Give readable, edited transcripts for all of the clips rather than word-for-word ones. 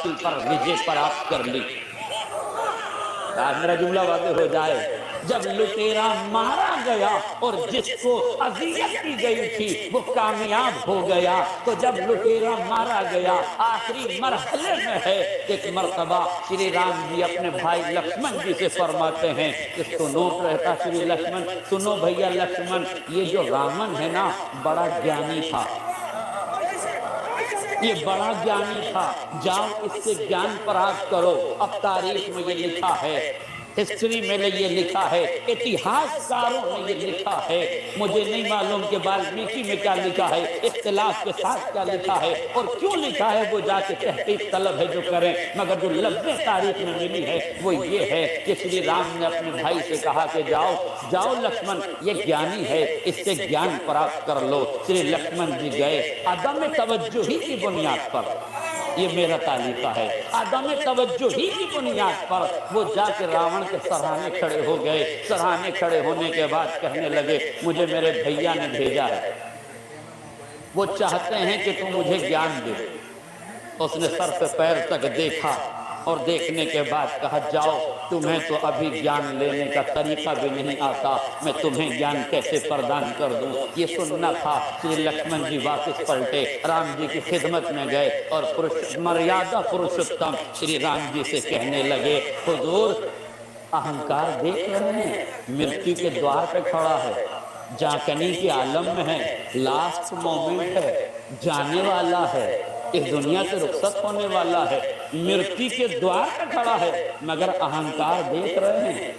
باطل پر وجے پراپت کر لی۔ آج میرا جملہ واضح ہو جائے، جب لٹیرا مارا گیا اور جس کو اذیت کی گئی تھی وہ کامیاب ہو گیا، تو جب لٹیرا مارا گیا آخری مرحلے میں ہے، ایک مرتبہ شری رام جی اپنے بھائی لکشمن جی سے فرماتے ہیں، اس کو نوٹ رہتا شری لکشمن، سنو بھیا لکشمن، یہ جو رامن ہے نا بڑا گیانی تھا، یہ بڑا گیانی تھا، جاؤ اس سے گیان پراپت کرو۔ اب تاریخ میں یہ لکھا ہے، ہسٹری میں یہ لکھا ہے، اتہاس کاروں نے یہ لکھا ہے، مجھے نہیں معلوم کہ والمیکی میں کیا لکھا ہے، اختلاف کے ساتھ کیا لکھا ہے اور کیوں لکھا ہے، وہ جا کے تحقیق طلب ہے جو کریں، مگر جو لفظ تاریخ میں ملی ہے وہ یہ ہے کہ شری رام نے اپنے بھائی سے کہا کہ جاؤ جاؤ لکشمن، یہ گیانی ہے، اس سے گیان پراپت کر لو۔ شری لکشمن جی گئے، عدم توجہ ہی کی بنیاد پر، یہ میرا تعلیقہ ہے، عدم توجہ ہی کی بنیاد پر وہ جا کے راون کے سرانے کھڑے ہو گئے۔ سرانے کھڑے ہونے کے بعد کہنے لگے مجھے میرے بھیا نے بھیجا ہے، وہ چاہتے ہیں کہ تم مجھے گیان دے۔ اس نے سر سے پیر تک دیکھا اور دیکھنے کے بعد کہا جاؤ، تمہیں تو ابھی گیان لینے کا طریقہ بھی نہیں آتا، میں تمہیں گیان کیسے پردان کر دوں، یہ سننا تھا۔ شری لکشمن جی واپس پلٹے، رام جی کی خدمت میں گئے اور مریادہ پروشتم شری رام جی سے کہنے لگے حضور اہنکار دیکھ رہے ہیں، مرتیو کے دوار پہ کھڑا ہے، جانکنی کے عالم میں ہے، لاسٹ مومنٹ ہے، جانے والا ہے، اس دنیا سے رخصت ہونے والا ہے، مرتی کے دوار پہ کھڑا ہے، مگر اہنکار دیکھ رہے ہیں،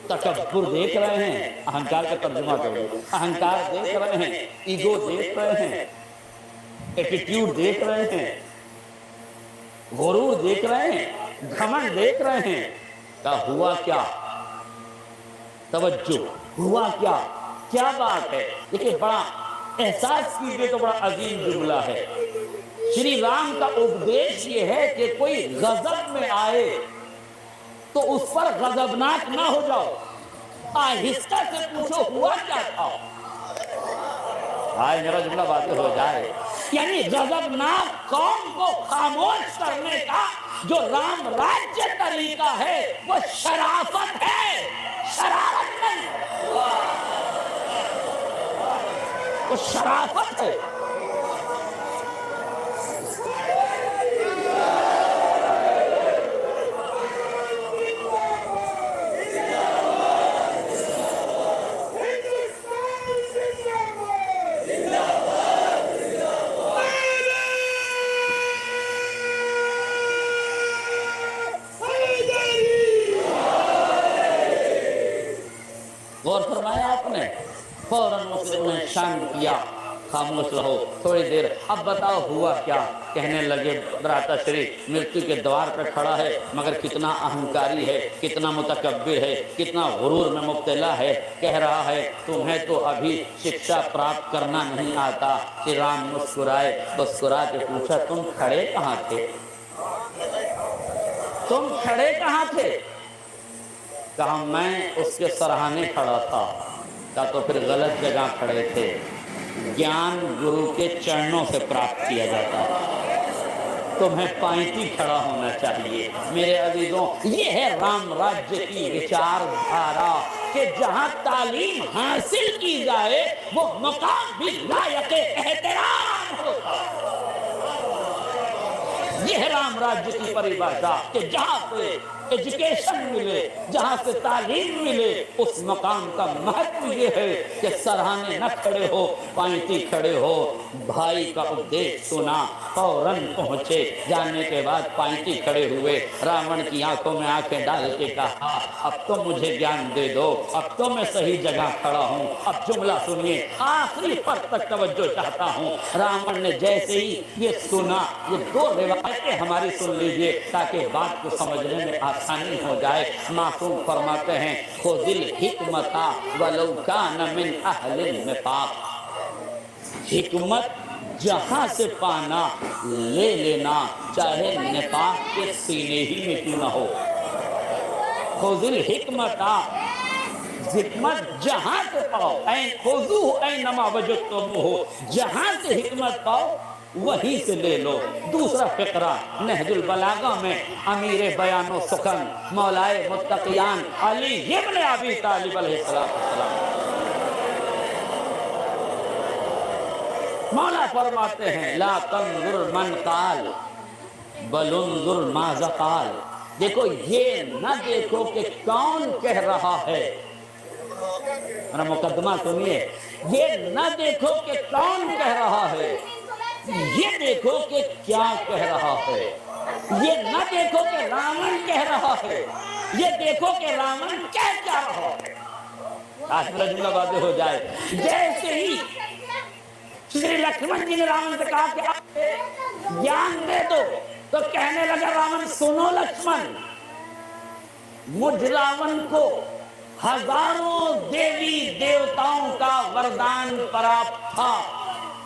تکبر دیکھ رہے ہیں۔ اہنکار کا ترجمہ کرو، اہنکار دیکھ رہے ہیں، ایگو دیکھ رہے ہیں، ایٹیٹیوڈ دیکھ رہے ہیں، غرور دیکھ رہے ہیں، گھمنڈ دیکھ رہے ہیں۔ کہا ہوا کیا؟ توجہ، ہوا کیا؟ کیا بات ہے؟ دیکھیں بڑا احساس کیجئے تو بڑا عظیم جملہ ہے۔ شری رام کا اپدیش یہ ہے کہ کوئی غضب میں آئے تو اس پر غضبناک نہ ہو جاؤ، آہستہ سے پوچھو ہوا کیا تھا۔ آئے میرا جملہ واضح ہو جائے، یعنی غضبناک قوم کو خاموش کرنے کا جو رام راجیہ طریقہ ہے وہ شرافت ہے، شرارت نہیں، وہ شرافت ہے۔ غور فرمایا آپ نے، فوراً انہیں شانت کیا، خاموش رہو تھوڑی دیر، اب بتاؤ ہوا کیا؟ کہنے لگے براتا شری مرتیو کے دوار پہ کھڑا ہے، مگر کتنا اہنکاری ہے، کتنا متکبر ہے، کتنا غرور میں مبتلا ہے، کہہ رہا ہے تمہیں تو ابھی شکشا پراپت کرنا نہیں آتا۔ شری رام مسکرائے، مسکرا کے پوچھا تم کھڑے کہاں تھے؟ تم کھڑے کہاں تھے؟ کہا میں اس کے سراہنے کھڑا تھا۔ کہا تو پھر غلط جگہ کھڑے تھے، گیان گرو کے چرنوں سے پراپت کیا جاتا ہے، تمہیں پائنتی کھڑا ہونا چاہیے۔ میرے عزیزوں یہ ہے رام راجیہ کی وچار دھارا کہ جہاں تعلیم حاصل کی جائے وہ مقام بھی لائق احترام ہوتا ہے۔ یہ ہے رام راجیہ کی پریبھاشا کہ جہاں سے ایجوکیشن ملے، جہاں سے تعلیم ملے، اس مقام کا مہتو یہ ہے کہ سراہنے نہ کھڑے ہو، پائنتی کھڑے ہو۔ بھائی کا اپدیش سنا، فوراً پہنچے، جانے کے بعد پائنتی کھڑے ہوئے، راون کی آنکھوں میں آنکھیں ڈال کے کہا اب تو مجھے گیان دے دو، اب تو میں صحیح جگہ کھڑا ہوں۔ اب جملہ سنیے، آخری پر تک توجہ چاہتا ہوں۔ راون نے جیسے ہی یہ سنا، یہ دو روایتیں ہماری سن لیجئے تاکہ بات کو سمجھنے میں آسانی ہو جائے۔ معصوم فرماتے ہیں خذ الحکمت ولو کان من اہل النفاق، حکمت جہاں سے پانا لے لینا، چاہے نفاق کے سینے ہی میں کیوں نہ ہو۔ خذ الحکمت، حکمت جہاں سے پاؤ، خذوہ اینما وجدتموہ، جہاں سے حکمت پاؤ وہیں سے لے لو۔ دوسرا فقرہ نہج البلاغہ میں امیر بیان و سخن مولائے متقیان علی ابن ابی طالب علیہ السلام، مولا فرماتے ہیں لا تنظر من قال بل انظر ماذا قال۔ دیکھو یہ نہ دیکھو کہ کون کہہ رہا ہے، میرا مقدمہ سنیے، یہ نہ دیکھو کہ کون کہہ رہا ہے، یہ دیکھو کہ کیا کہہ رہا ہے۔ یہ نہ دیکھو کہ رامن کہہ رہا ہے، یہ دیکھو کہ رامن کہہ کیا رہا ہے۔ آج میرا جملہ واضح ہو جائے، جیسے ہی شری لکشمن جی نے رامن سے کہا کہ آپ گیان دے دو، تو کہنے لگا رامن سنو لکشمن، مجھ راون کو ہزاروں دیوی دیوتاؤں کا وردان پراپت تھا،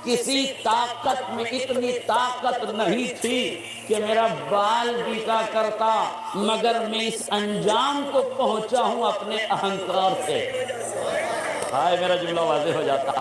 کسی طاقت میں اتنی طاقت نہیں تھی کہ میرا بال بیٹا کرتا، مگر میں اس انجام کو پہنچا ہوں اپنے اہنکار سے۔ ہائے میرا جملہ واضح ہو جاتا،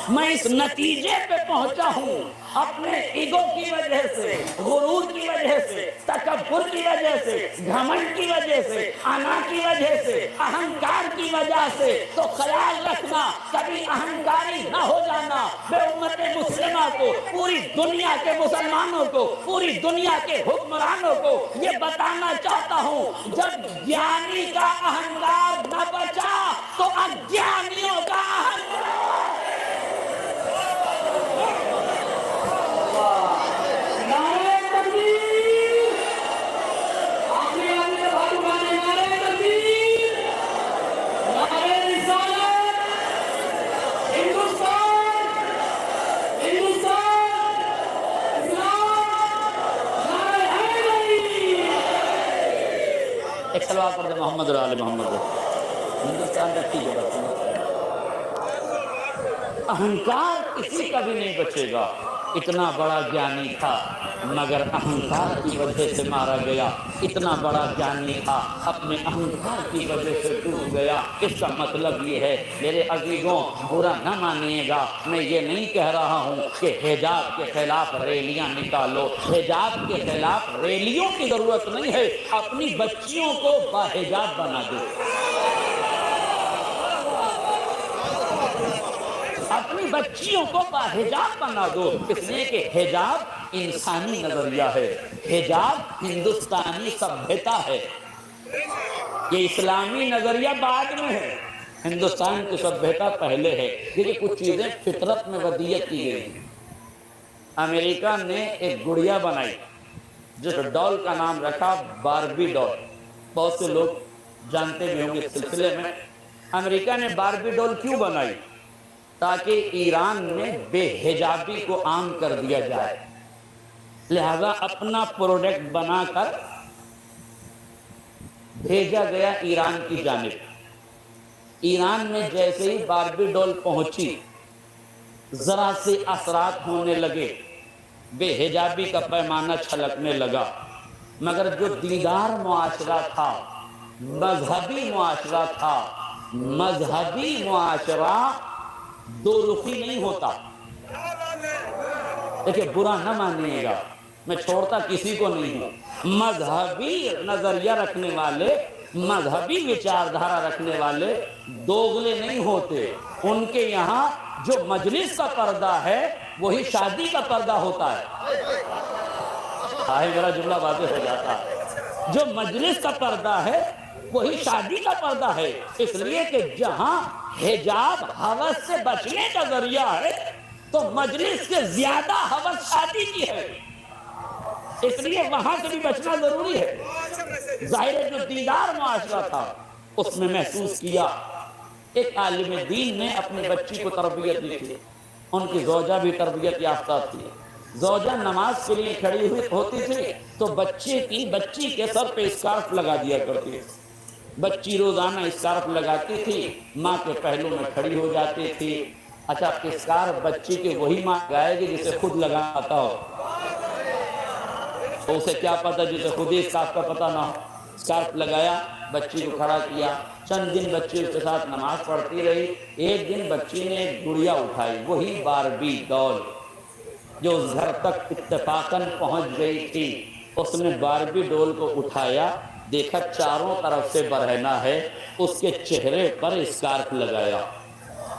میں اس نتیجے پہ پہنچا ہوں اپنے ایگو کی وجہ سے، غرور کی وجہ سے، تکبر کی وجہ سے، گھمنڈ کی وجہ سے، انا کی وجہ سے، اہنکار کی وجہ سے۔ تو خیال رکھنا کبھی اہنکاری نہ ہو جانا۔ میں امت مسلمہ کو، پوری دنیا کے مسلمانوں کو، پوری دنیا کے حکمرانوں کو یہ بتانا چاہتا ہوں، جب جانی کا اہنکار نہ بچا تو اجانیوں کا اہنکار۔ ایک سلوات پڑھ دے محمد اور آل محمد۔ ہندوستان رکھی جگہ، اہنکار کسی کا بھی نہیں بچے گا۔ اتنا بڑا جانی تھا مگر اہنکار کی وجہ سے مارا گیا، اتنا بڑا جانی تھا اپنے اہنکار کی وجہ سے ڈوب گیا۔ اس کا مطلب یہ ہے میرے عزیزوں، برا نہ مانیے گا، میں یہ نہیں کہہ رہا ہوں کہ حجاب کے خلاف ریلیاں نکالو، حجاب کے خلاف ریلیوں کی ضرورت نہیں ہے، اپنی بچیوں کو باحجاب بنا دو، اپنی بچیوں کو باحجاب بنا دو، اس لیے کہ حجاب انسانی نظریہ ہے، حجاب ہندوستانی سبھیتا ہے، یہ اسلامی نظریہ بعد میں ہے، ہندوستان کی سبھیتا پہلے ہے۔ دیکھیں کچھ چیزیں فطرت میں ودیت کی گئی ہیں۔ امریکہ نے ایک گڑیا بنائی جس ڈال کا نام رکھا باربی ڈال، بہت سے لوگ جانتے بھی ہوں گے اس سلسلے میں۔ امریکہ نے باربی ڈال کیوں بنائی؟ تاکہ ایران میں بے حجابی کو عام کر دیا جائے، لہذا اپنا پروڈکٹ بنا کر بھیجا گیا ایران کی جانب۔ ایران میں جیسے ہی باربی ڈال پہنچی، ذرا سے اثرات ہونے لگے، بے حجابی کا پیمانہ چھلکنے لگا، مگر جو دیندار معاشرہ تھا، مذہبی معاشرہ تھا، مذہبی معاشرہ دو رخی نہیں ہوتا۔ دیکھیں برا نہ مانیے گا، میں چھوڑتا کسی کو نہیں ہوں، مذہبی نظریہ رکھنے والے، مذہبی وچاردھارا رکھنے والے دوغلے نہیں ہوتے، ان کے یہاں جو مجلس کا پردہ ہے وہی شادی کا پردہ ہوتا ہے۔ آئے میرا جملہ واضح ہو جاتا ہے، جو مجلس کا پردہ ہے وہی شادی کا پردہ ہے، اس لیے کہ جہاں حجاب ہوس سے بچنے کا ذریعہ ہے تو مجلس سے زیادہ ہوس شادی کی ہے، اس لیے وہاں سے بھی بچنا ضروری ہے۔ ظاہر جو دیندار معاشرہ تھا اس میں محسوس کیا، ایک عالم دین نے اپنی بچی کو تربیت دی تھی، ان کی زوجہ بھی تربیت یافتہ تھی، زوجہ نماز کے لیے کھڑی ہوئی ہوتی تھی تو بچی کے سر پہ اسکارف لگا دیا کرتی تھی، بچی روزانہ اسکارف لگاتی تھی، ماں کے پہلو میں کھڑی ہو جاتی تھی۔ اچھا اسکارف بچی کے وہی ماں گائے گی جسے خود لگاتا ہو، تو اسے کیا پتا جسے خود ہی اسکارف کا پتہ نہ ہو۔ اسکارف لگایا، بچی کو کھڑا کیا، چند دن بچی اس کے ساتھ نماز پڑھتی رہی۔ ایک دن بچی نے ایک گڑیا اٹھائی، وہی باربی ڈال، جو اس گھر تک اتفاقاً پہنچ گئی تھی، اس نے باربی ڈول کو اٹھایا، دیکھا چاروں طرف سے برہنہ ہے، اس کے چہرے پر اسکارف لگایا،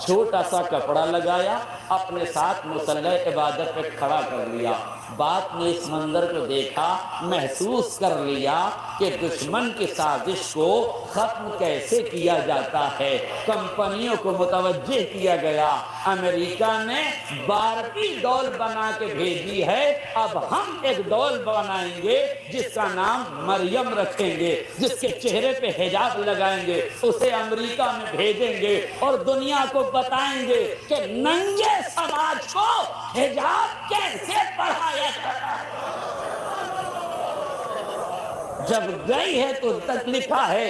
چھوٹا سا کپڑا لگایا، اپنے ساتھ مصلی عبادت پہ کھڑا کر لیا۔ باپ نے اس منظر کو دیکھا، محسوس کر لیا کہ دشمن کی سازش کو ختم کیسے کیا جاتا ہے۔ کمپنیوں کو متوجہ کیا گیا، امریکہ نے باربی ڈول بنا کے بھیجی ہے، اب ہم ایک ڈول بنائیں گے جس کا نام مریم رکھیں گے، جس کے چہرے پہ حجاب لگائیں گے، اسے امریکہ میں بھیجیں گے اور دنیا کو بتائیں گے کہ ننگے سماج کو حجاب کیسے پڑھایا جاتا ہے۔ جب گئی ہے تو تک لکھا ہے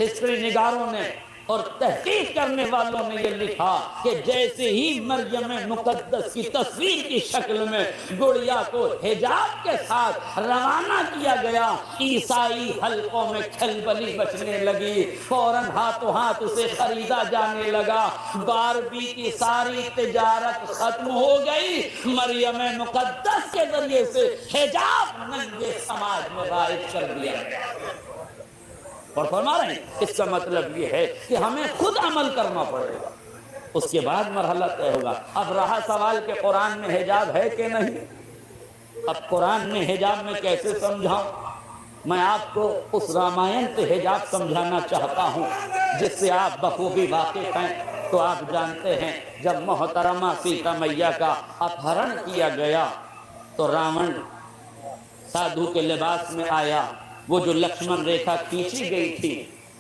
ہسٹری نگاروں نے اور تحقیق کرنے والوں نے یہ لکھا کہ جیسے ہی مریم مقدس کی تصویر کی شکل میں گڑیا کو حجاب کے ساتھ روانہ کیا گیا، عیسائی حلقوں میں کھلبلی بچنے لگی، فوراً ہاتھوں ہاتھ اسے خریدا جانے لگا، باربی کی ساری تجارت ختم ہو گئی، مریم مقدس کے ذریعے سے حجاب ننگے سماج میں رائج کر دیا گیا۔ اور فرما رہے ہیں اس کا مطلب یہ ہے کہ ہمیں خود عمل کرنا پڑے گا، اس کے بعد مرحلہ طے ہوگا۔ اب رہا سوال کہ قرآن میں حجاب ہے کہ نہیں، اب قرآن میں حجاب میں کیسے سمجھاؤں؟ میں آپ کو اس رامائن سے حجاب سمجھانا چاہتا ہوں جس سے آپ بخوبی واقف ہیں۔ تو آپ جانتے ہیں جب محترمہ سیتا میاں کا اپہرن کیا گیا تو راون سادھو کے لباس میں آیا، وہ جو لکشمن ریکھا کھینچی گئی تھی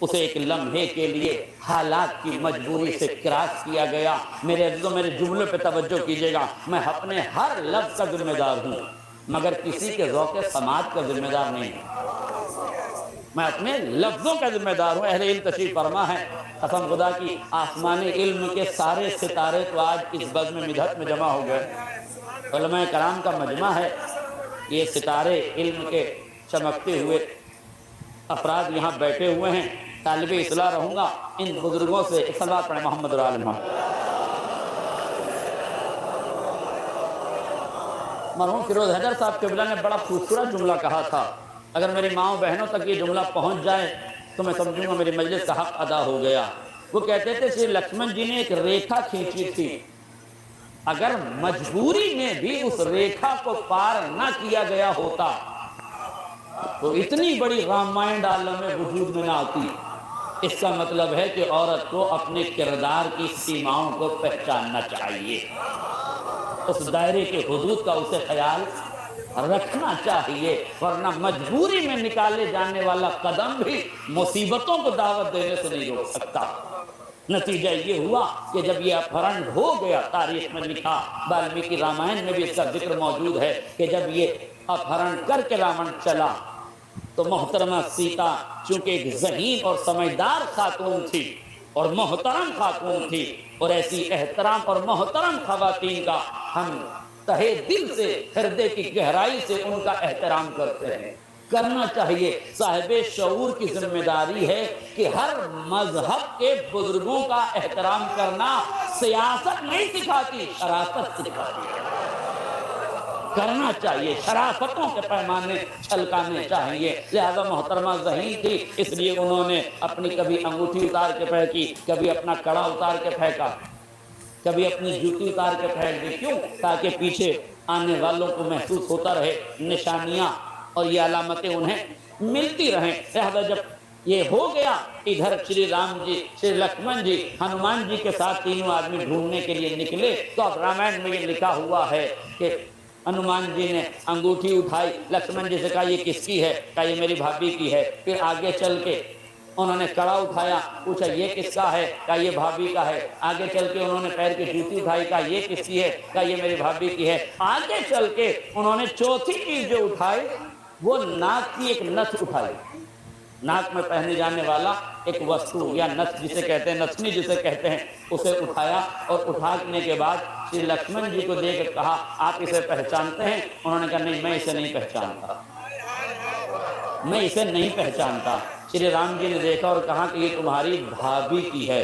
اسے ایک لمحے کے لیے حالات کی مجبوری سے کراس کیا گیا۔ میرے عزیزوں میرے جملے پہ توجہ کیجیے گا، میں اپنے ہر لفظ کا ذمہ دار ہوں مگر کسی کے ذوق سماعت کا ذمہ دار نہیں ہوں، میں اپنے لفظوں کا ذمہ دار ہوں۔ اہل علم تشریف فرما ہے، قسم خدا کی آسمانی علم کے سارے ستارے تو آج اس بزم مدحت میں جمع ہو گئے، علماء کرام کا مجمع ہے، یہ ستارے علم کے چمکتے ہوئے افراد یہاں بیٹھے ہوئے ہیں۔ طالب اصلاح رہوں گا، ان بزرگوں سے ایک صلوات پڑھیں محمد علیہ محمد۔ مرحوم فیروز حیدر صاحب قبلہ نے بڑا خوبصورت جملہ کہا تھا، اگر میری ماؤں بہنوں تک یہ جملہ پہنچ جائے تو میں سمجھوں گا میری مجلس کا حق ادا ہو گیا۔ وہ کہتے تھے شری لکشمن جی نے ایک ریکھا کھینچی تھی، اگر مجبوری میں بھی اس ریکھا کو پار نہ کیا گیا ہوتا تو اتنی بڑی رامائن عالم وجود میں نہ آتی۔ اس کا مطلب ہے کہ عورت کو اپنے کردار کی سیماؤں کو پہچاننا چاہیے، اس دائرے کے حدود کا اسے خیال رکھنا چاہیے، ورنہ مجبوری میں نکالے جانے والا قدم بھی مصیبتوں کو دعوت دینے سے نہیں روک سکتا۔ نتیجہ یہ ہوا کہ جب یہ اپہرن ہو گیا، تاریخ میں لکھا، والمیکی رامائن میں بھی اس کا ذکر موجود ہے کہ جب یہ اپہرن کر کے راون چلا تو محترمہ سیتا چونکہ ایک ذہین اور سمجھدار خاتون تھی اور محترم خاتون تھی، اور ایسی احترام اور محترم خواتین کا ہم تہے دل سے، ہردے کی گہرائی سے ان کا احترام کرتے ہیں، کرنا چاہیے۔ صاحب شعور کی ذمہ داری ہے کہ ہر مذہب کے بزرگوں کا احترام کرنا سیاست نہیں سکھاتی، شرافت سکھاتی ہے، کرنا چاہیے، شرافتوں کے پیمانے چھلکانے چاہیے۔ لہذا محترمہ ذہین تھی، اس لیے انہوں نے اپنی کبھی انگوٹھی اتار کے پھینکی، کبھی اپنا کڑا اتار کے پھینکا، کبھی اپنی جوتی اتار کے پھینک دی، کیوں؟ تاکہ پیچھے آنے والوں کو محسوس ہوتا رہے، نشانیاں اور یہ علامتیں انہیں ملتی رہیں۔ لہذا جب یہ ہو گیا، ادھر شری رام جی، شری لکشمن جی ہنومان جی کے ساتھ تینوں آدمی ڈھونڈنے کے لیے نکلے، تو اب رامائن میں یہ لکھا ہوا ہے کہ ہنومان جی نے انگوٹھی اٹھائی، لکشمن جی سے کہا یہ کس کی ہے؟ کہا یہ میری بھابھی کی ہے۔ پھر آگے چل کے انہوں نے کڑا اٹھایا، پوچھا یہ کس کا ہے؟ کہا یہ بھابھی کا ہے۔ آگے چل کے انہوں نے پیر کی جوتی اٹھائی، کہا یہ کس کی ہے؟ کہا یہ میری بھابھی کی ہے۔ آگے چل کے انہوں نے چوتھی چیز جو اٹھائی وہ ناک کی ایک نتھ اٹھائی، ناک میں پہنے جانے والا ایک وستو یا نتھ جسے کہتے ہیں، نتھنی جسے کہتے ہیں، اسے اٹھایا، اور اٹھانے کے بعد شری لکشمن جی کو دیکھ کر کہا آپ اسے پہچانتے ہیں؟ انہوں نے کہا نہیں میں اسے نہیں پہچانتا، میں اسے نہیں پہچانتا۔ شری رام جی نے دیکھا اور کہا کہ یہ تمہاری بھابھی کی ہے۔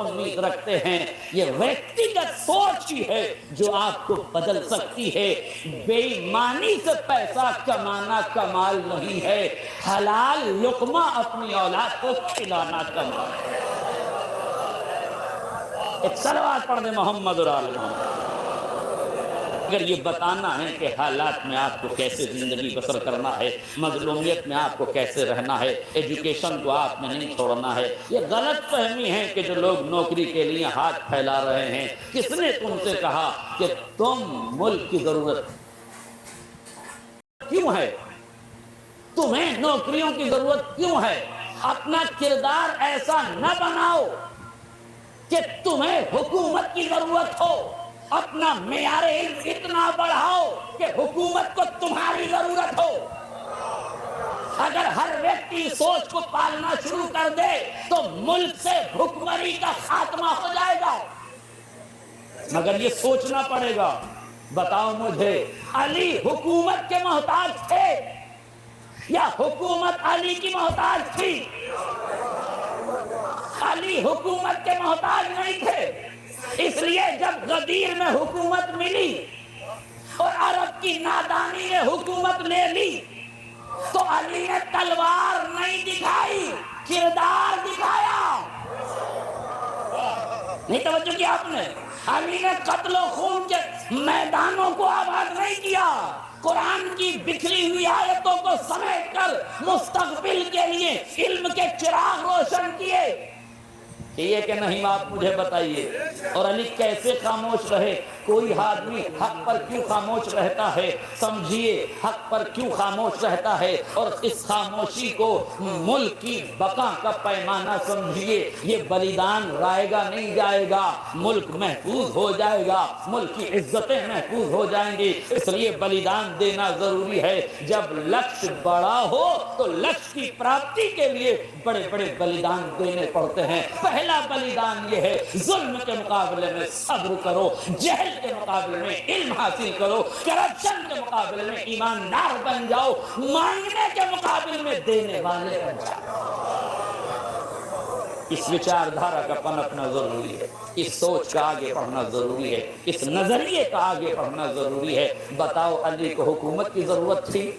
امید رکھتے ہیں؟ یہ ویکتیگت سوچ ہی ہے جو آپ کو بدل سکتی ہے۔ بے ایمانی سے پیسہ کمانا کمال نہیں ہے، حلال لقمہ اپنی اولاد کو کھلانا کمال ہے۔ ایک صلوات پڑھ دیں محمد اور آل محمد۔ اگر یہ بتانا ہے کہ حالات میں آپ کو کیسے زندگی بسر کرنا ہے، مظلومیت میں آپ کو کیسے رہنا ہے، ایجوکیشن کو آپ نے نہیں چھوڑنا ہے، یہ غلط فہمی ہے کہ جو لوگ نوکری کے لیے ہاتھ پھیلا رہے ہیں۔ کس نے تم سے کہا کہ تم ملک کی ضرورت کیوں ہے؟ تمہیں نوکریوں کی ضرورت کیوں ہے؟ اپنا کردار ایسا نہ بناؤ کہ تمہیں حکومت کی ضرورت ہو، اپنا معیار علم اتنا بڑھاؤ کہ حکومت کو تمہاری ضرورت ہو۔ اگر ہر ویکتی سوچ کو پالنا شروع کر دے تو ملک سے بھوکمری کا خاتمہ ہو جائے گا، مگر یہ سوچنا پڑے گا۔ بتاؤ مجھے، علی حکومت کے محتاج تھے یا حکومت علی کی محتاج تھی؟ علی حکومت کے محتاج نہیں تھے، اس لیے جب غدیر میں حکومت ملی اور عرب کی نادانی نے حکومت لے لی تو علی نے تلوار نہیں دکھائی، کردار دکھایا۔ نہیں توجہ کیا آپ نے؟ علی نے قتل و خون کے میدانوں کو آباد نہیں کیا، قرآن کی بکھری ہوئی آیتوں کو سمیٹ کر مستقبل کے لیے علم کے چراغ روشن کیے۔ یہ کہ نہیں آپ مجھے بتائیے، اور علی کیسے خاموش رہے؟ کوئی آدمی حق پر کیوں خاموش رہتا ہے؟ سمجھیے حق پر کیوں خاموش رہتا ہے، اور اس خاموشی کو ملک کی بقا کا پیمانہ سمجھیے۔ یہ بلیدان رائے گا نہیں جائے گا، ملک محفوظ ہو جائے گا، ملک کی عزتیں محفوظ ہو جائیں گی، اس لیے بلیدان دینا ضروری ہے۔ جب لکش بڑا ہو تو لکش کی پراپتی کے لیے بڑے بڑے بلیدان دینے پڑتے ہیں۔ پہلا بلیدان یہ ہے، ظلم کے مقابلے میں صبر کرو، جہل کے مقابلے میں علم حاصل کرو، کرپشن کے مقابلے میں ایماندار بن جاؤ، مانگنے کے مقابلے میں دینے والے بن جاؤ۔ اس وچار دھارا کا پنپنا ضروری ہے، اس سوچ کا آگے بڑھنا ضروری ہے، اس نظریے کا آگے بڑھنا ضروری ہے۔ بتاؤ علی کو حکومت کی ضرورت تھی؟